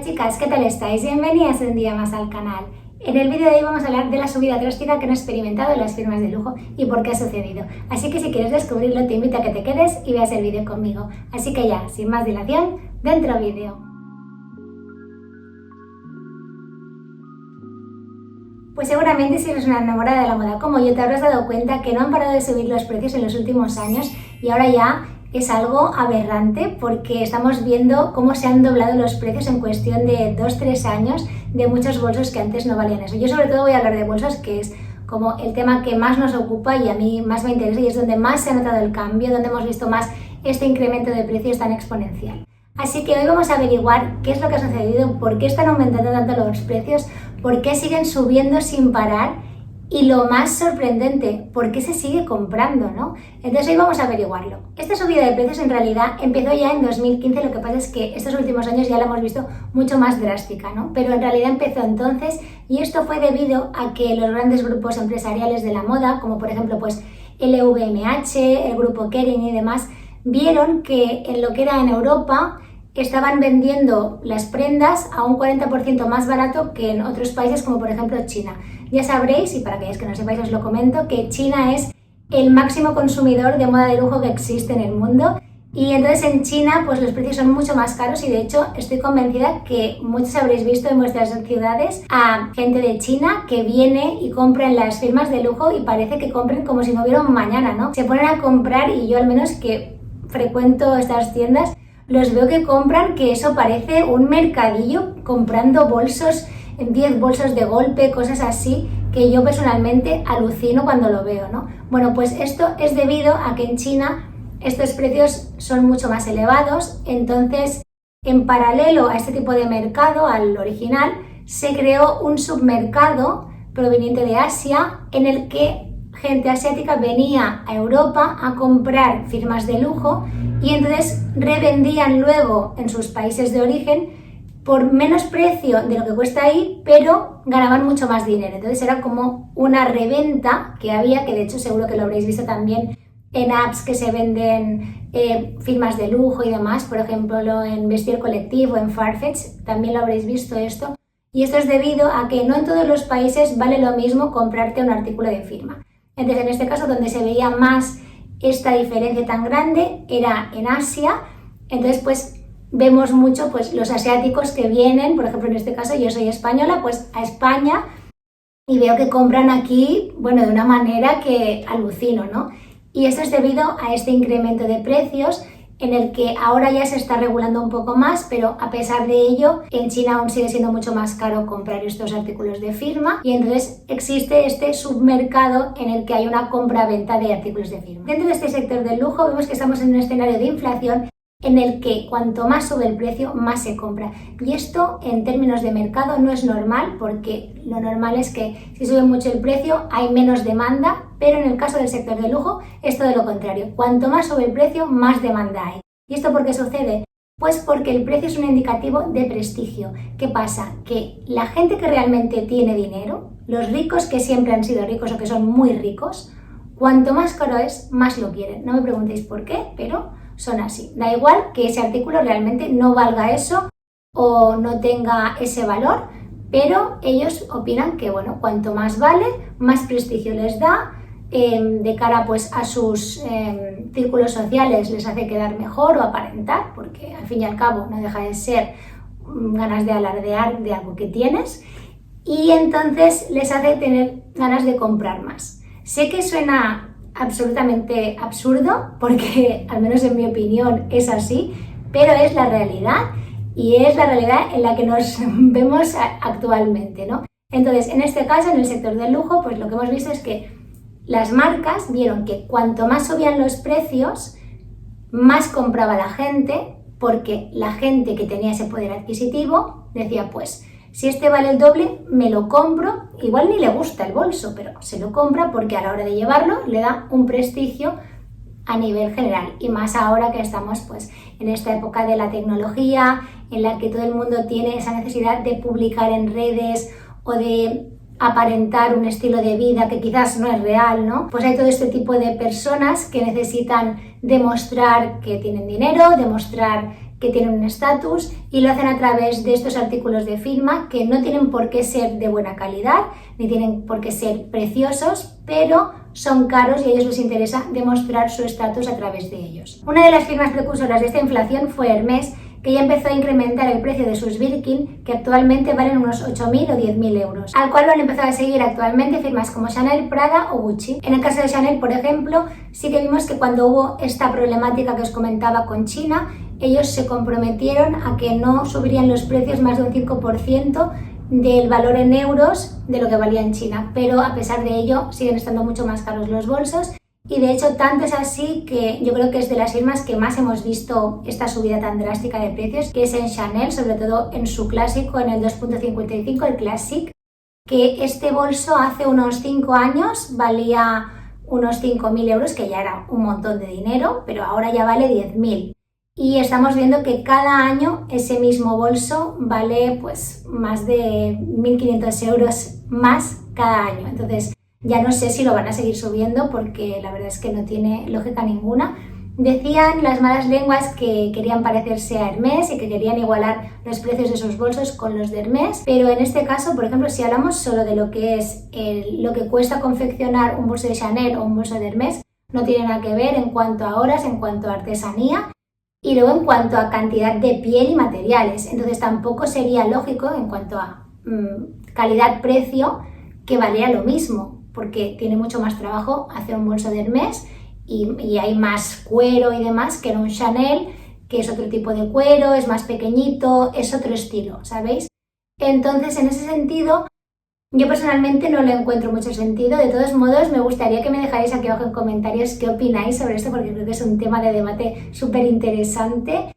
Hola chicas, ¿qué tal estáis? Bienvenidas un día más al canal. En el vídeo de hoy vamos a hablar de la subida drástica que han experimentado las firmas de lujo y por qué ha sucedido. Así que si quieres descubrirlo te invito a que te quedes y veas el vídeo conmigo. Así que ya, sin más dilación, dentro vídeo. Pues seguramente si eres una enamorada de la moda como yo te habrás dado cuenta que no han parado de subir los precios en los últimos años y ahora ya es algo aberrante porque estamos viendo cómo se han doblado los precios en cuestión de 2-3 años de muchos bolsos que antes no valían eso. Yo sobre todo voy a hablar de bolsos, que es como el tema que más nos ocupa y a mí más me interesa y es donde más se ha notado el cambio, donde hemos visto más este incremento de precios tan exponencial. Así que hoy vamos a averiguar qué es lo que ha sucedido, por qué están aumentando tanto los precios, por qué siguen subiendo sin parar y lo más sorprendente, por qué se sigue comprando, ¿no? Entonces hoy vamos a averiguarlo. Esta subida de precios en realidad empezó ya en 2015, lo que pasa es que estos últimos años ya la hemos visto mucho más drástica, ¿no? Pero en realidad empezó entonces y esto fue debido a que los grandes grupos empresariales de la moda, como por ejemplo pues LVMH, el grupo Kering y demás, vieron que en lo que era en Europa estaban vendiendo las prendas a un 40% más barato que en otros países como por ejemplo China. Ya sabréis, y para aquellos que no sepáis os lo comento, que China es el máximo consumidor de moda de lujo que existe en el mundo y entonces en China pues los precios son mucho más caros y de hecho estoy convencida que muchos habréis visto en vuestras ciudades a gente de China que viene y compra en las firmas de lujo y parece que compren como si no hubiera un mañana, ¿no? Se ponen a comprar y yo al menos que frecuento estas tiendas los veo que compran, que eso parece un mercadillo comprando bolsos, 10 bolsos de golpe, cosas así, que yo personalmente alucino cuando lo veo, ¿no? Bueno, pues esto es debido a que en China estos precios son mucho más elevados, entonces en paralelo a este tipo de mercado, al original, se creó un submercado proveniente de Asia en el que gente asiática venía a Europa a comprar firmas de lujo y entonces revendían luego en sus países de origen por menos precio de lo que cuesta ahí, pero ganaban mucho más dinero. Entonces era como una reventa que había, que de hecho seguro que lo habréis visto también en apps que se venden firmas de lujo y demás, por ejemplo en Vestiaire Collective o en Farfetch, también lo habréis visto esto. Y esto es debido a que no en todos los países vale lo mismo comprarte un artículo de firma. Entonces en este caso donde se veía más esta diferencia tan grande era en Asia, entonces pues vemos mucho pues los asiáticos que vienen, por ejemplo en este caso yo soy española, pues a España y veo que compran aquí, bueno, de una manera que alucino, ¿no? Y esto es debido a este incremento de precios en el que ahora ya se está regulando un poco más, pero a pesar de ello, en China aún sigue siendo mucho más caro comprar estos artículos de firma y entonces existe este submercado en el que hay una compra-venta de artículos de firma. Dentro de este sector del lujo vemos que estamos en un escenario de inflación en el que cuanto más sube el precio, más se compra. Y esto en términos de mercado no es normal porque lo normal es que si sube mucho el precio hay menos demanda, pero en el caso del sector del lujo es todo lo contrario. Cuanto más sube el precio, más demanda hay. ¿Y esto por qué sucede? Pues porque el precio es un indicativo de prestigio. ¿Qué pasa? Que la gente que realmente tiene dinero, los ricos que siempre han sido ricos o que son muy ricos, cuanto más caro es, más lo quieren. No me preguntéis por qué, pero son así. Da igual que ese artículo realmente no valga eso o no tenga ese valor, pero ellos opinan que, bueno, cuanto más vale, más prestigio les da, de cara pues a sus círculos sociales les hace quedar mejor o aparentar, porque al fin y al cabo no deja de ser ganas de alardear de algo que tienes y entonces les hace tener ganas de comprar más. Sé que suena absolutamente absurdo porque al menos en mi opinión es así, pero es la realidad y es la realidad en la que nos vemos actualmente, ¿no? Entonces en este caso en el sector del lujo pues lo que hemos visto es que las marcas vieron que cuanto más subían los precios más compraba la gente porque la gente que tenía ese poder adquisitivo decía pues si este vale el doble, me lo compro, igual ni le gusta el bolso, pero se lo compra porque a la hora de llevarlo le da un prestigio a nivel general y más ahora que estamos pues en esta época de la tecnología en la que todo el mundo tiene esa necesidad de publicar en redes o de aparentar un estilo de vida que quizás no es real, ¿no? Pues hay todo este tipo de personas que necesitan demostrar que tienen dinero, demostrar que tienen un estatus y lo hacen a través de estos artículos de firma que no tienen por qué ser de buena calidad ni tienen por qué ser preciosos, pero son caros y a ellos les interesa demostrar su estatus a través de ellos. Una de las firmas precursoras de esta inflación fue Hermès, que ya empezó a incrementar el precio de sus Birkin, que actualmente valen unos 8.000 o 10.000 euros, al cual lo han empezado a seguir actualmente firmas como Chanel, Prada o Gucci. En el caso de Chanel, por ejemplo, sí que vimos que cuando hubo esta problemática que os comentaba con China, ellos se comprometieron a que no subirían los precios más de un 5% del valor en euros de lo que valía en China, pero a pesar de ello siguen estando mucho más caros los bolsos. Y de hecho tanto es así que yo creo que es de las firmas que más hemos visto esta subida tan drástica de precios, que es en Chanel, sobre todo en su clásico, en el 2.55, el Classic, que este bolso hace unos 5 años valía unos 5.000 euros, que ya era un montón de dinero, pero ahora ya vale 10.000. Y estamos viendo que cada año ese mismo bolso vale pues más de 1.500 euros más cada año. Entonces ya no sé si lo van a seguir subiendo porque la verdad es que no tiene lógica ninguna. Decían las malas lenguas que querían parecerse a Hermès y que querían igualar los precios de sus bolsos con los de Hermès, pero en este caso, por ejemplo, si hablamos solo de lo que es lo que cuesta confeccionar un bolso de Chanel o un bolso de Hermès, no tiene nada que ver en cuanto a horas, en cuanto a artesanía y luego en cuanto a cantidad de piel y materiales. Entonces tampoco sería lógico en cuanto a calidad-precio que valiera lo mismo, porque tiene mucho más trabajo hacer un bolso de Hermès y hay más cuero y demás que en un Chanel, que es otro tipo de cuero, es más pequeñito, es otro estilo, ¿sabéis? Entonces, en ese sentido, yo personalmente no le encuentro mucho sentido. De todos modos, me gustaría que me dejáis aquí abajo en comentarios qué opináis sobre esto, porque creo que es un tema de debate súper interesante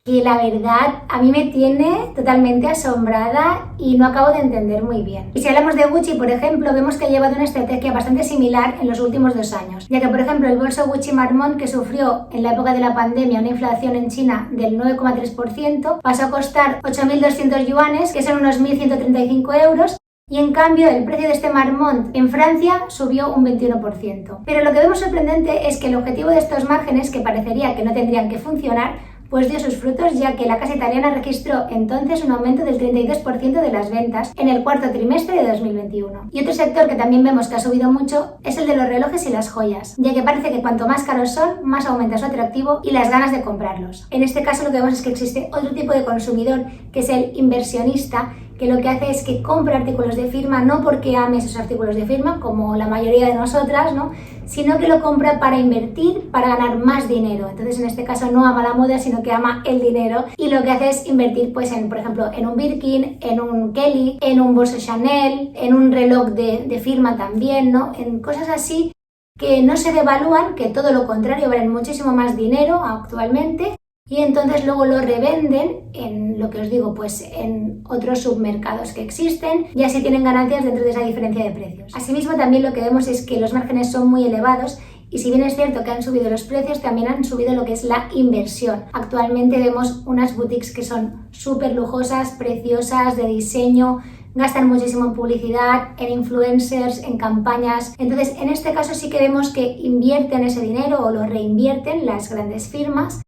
que la verdad a mí me tiene totalmente asombrada y no acabo de entender muy bien. Y si hablamos de Gucci, por ejemplo, vemos que ha llevado una estrategia bastante similar en los últimos 2 años, ya que, por ejemplo, el bolso Gucci Marmont, que sufrió en la época de la pandemia una inflación en China del 9,3%, pasó a costar 8.200 yuanes, que son unos 1.135 euros, y en cambio el precio de este Marmont en Francia subió un 21%. Pero lo que vemos sorprendente es que el objetivo de estos márgenes, que parecería que no tendrían que funcionar, pues dio sus frutos, ya que la casa italiana registró entonces un aumento del 32% de las ventas en el cuarto trimestre de 2021. Y otro sector que también vemos que ha subido mucho es el de los relojes y las joyas, ya que parece que cuanto más caros son, más aumenta su atractivo y las ganas de comprarlos. En este caso lo que vemos es que existe otro tipo de consumidor, que es el inversionista, que lo que hace es que compra artículos de firma no porque ame esos artículos de firma, como la mayoría de nosotras, ¿no?, sino que lo compra para invertir, para ganar más dinero. Entonces, en este caso no ama la moda, sino que ama el dinero, y lo que hace es invertir, pues, por ejemplo, en un Birkin, en un Kelly, en un bolso Chanel, en un reloj de firma también, ¿no?, en cosas así que no se devalúan, que todo lo contrario, valen muchísimo más dinero actualmente. Y entonces luego lo revenden en lo que os digo, pues en otros submercados que existen y así tienen ganancias dentro de esa diferencia de precios. Asimismo, también lo que vemos es que los márgenes son muy elevados y si bien es cierto que han subido los precios, también han subido lo que es la inversión. Actualmente vemos unas boutiques que son súper lujosas, preciosas, de diseño, gastan muchísimo en publicidad, en influencers, en campañas. Entonces, en este caso sí que vemos que invierten ese dinero o lo reinvierten las grandes firmas.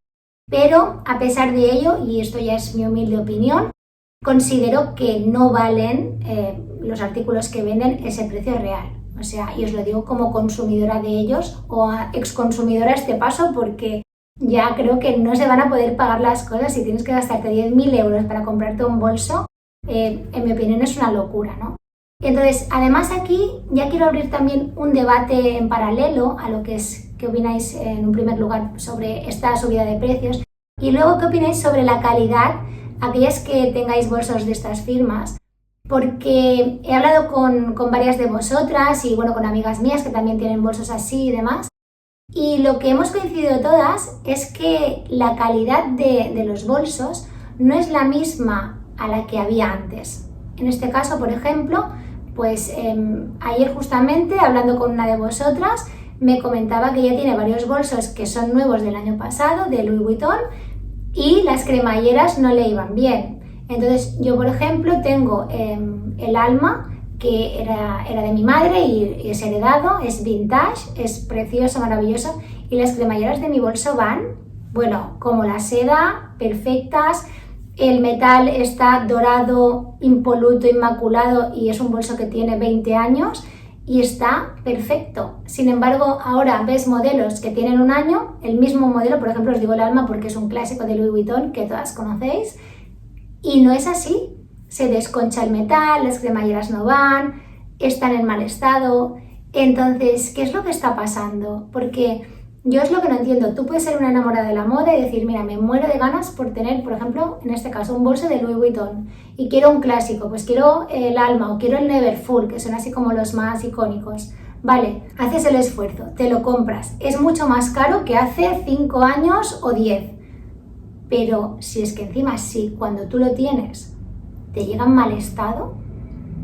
Pero a pesar de ello, y esto ya es mi humilde opinión, considero que no valen los artículos que venden ese precio real. O sea, y os lo digo como consumidora de ellos o exconsumidora a este paso, porque ya creo que no se van a poder pagar las cosas si tienes que gastarte 10.000 euros para comprarte un bolso. En mi opinión es una locura, ¿no? Entonces, además aquí ya quiero abrir también un debate en paralelo a lo que es qué opináis en un primer lugar sobre esta subida de precios y luego qué opináis sobre la calidad, aquellas que tengáis bolsos de estas firmas, porque he hablado con varias de vosotras y bueno, con amigas mías que también tienen bolsos así y demás, y lo que hemos coincidido todas es que la calidad de los bolsos no es la misma a la que había antes. En este caso, por ejemplo, pues ayer justamente hablando con una de vosotras me comentaba que ya tiene varios bolsos que son nuevos del año pasado, de Louis Vuitton, y las cremalleras no le iban bien. Entonces yo, por ejemplo, tengo el Alma, que era de mi madre y es heredado, es vintage, es precioso, maravilloso, y las cremalleras de mi bolso van bueno, como la seda, perfectas. El metal está dorado, impoluto, inmaculado y es un bolso que tiene 20 años y está perfecto. Sin embargo, ahora ves modelos que tienen un año, el mismo modelo, por ejemplo, os digo el Alma porque es un clásico de Louis Vuitton que todas conocéis, y no es así. Se desconcha el metal, las cremalleras no van, están en mal estado. Entonces, ¿qué es lo que está pasando? Porque yo es lo que no entiendo. Tú puedes ser una enamorada de la moda y decir, mira, me muero de ganas por tener, por ejemplo, en este caso, un bolso de Louis Vuitton y quiero un clásico, pues quiero el Alma o quiero el Neverfull, que son así como los más icónicos. Vale, haces el esfuerzo, te lo compras. Es mucho más caro que hace 5 años o 10. Pero si es que encima sí, cuando tú lo tienes, te llega en mal estado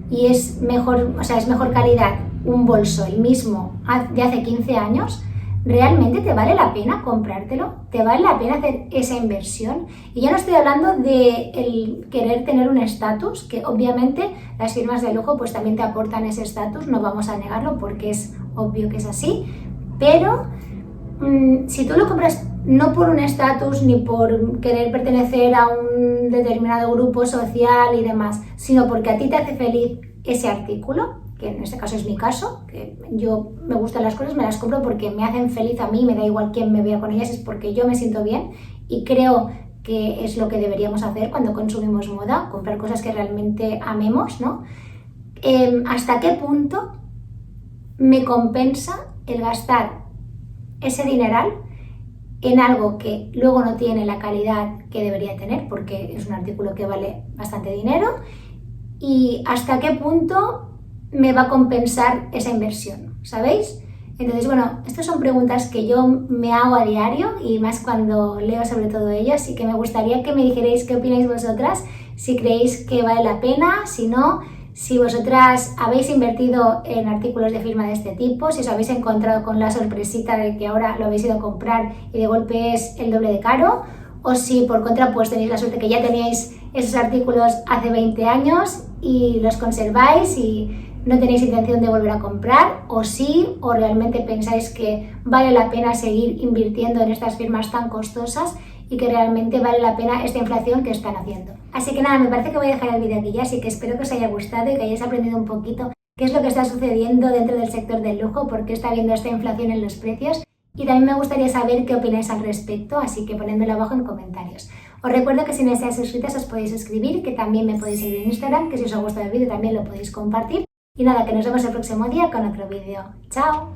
y es mejor, o sea, es mejor calidad un bolso, el mismo, de hace 15 años, ¿realmente te vale la pena comprártelo? ¿Te vale la pena hacer esa inversión? Y ya no estoy hablando de el querer tener un estatus, que obviamente las firmas de lujo pues también te aportan ese estatus, no vamos a negarlo porque es obvio que es así, pero si tú lo compras no por un estatus ni por querer pertenecer a un determinado grupo social y demás, sino porque a ti te hace feliz ese artículo, que en este caso es mi caso, que yo me gustan las cosas, me las compro porque me hacen feliz a mí, me da igual quién me vea con ellas, es porque yo me siento bien y creo que es lo que deberíamos hacer cuando consumimos moda, comprar cosas que realmente amemos, ¿no? ¿Hasta qué punto me compensa el gastar ese dineral en algo que luego no tiene la calidad que debería tener porque es un artículo que vale bastante dinero? ¿Y hasta qué punto me va a compensar esa inversión? ¿Sabéis? Entonces, bueno, estas son preguntas que yo me hago a diario y más cuando leo sobre todo ellas, y que me gustaría que me dijerais qué opináis vosotras, si creéis que vale la pena, si no, si vosotras habéis invertido en artículos de firma de este tipo, si os habéis encontrado con la sorpresita de que ahora lo habéis ido a comprar y de golpe es el doble de caro, o si por contra pues tenéis la suerte que ya teníais esos artículos hace 20 años y los conserváis y no tenéis intención de volver a comprar, o sí, o realmente pensáis que vale la pena seguir invirtiendo en estas firmas tan costosas y que realmente vale la pena esta inflación que están haciendo. Así que nada, me parece que voy a dejar el vídeo aquí ya, así que espero que os haya gustado y que hayáis aprendido un poquito qué es lo que está sucediendo dentro del sector del lujo, por qué está habiendo esta inflación en los precios, y también me gustaría saber qué opináis al respecto, así que ponedmelo abajo en comentarios. Os recuerdo que si no estáis suscritas os podéis suscribir, que también me podéis seguir en Instagram, que si os ha gustado el vídeo también lo podéis compartir. Y nada, que nos vemos el próximo día con otro vídeo. ¡Chao!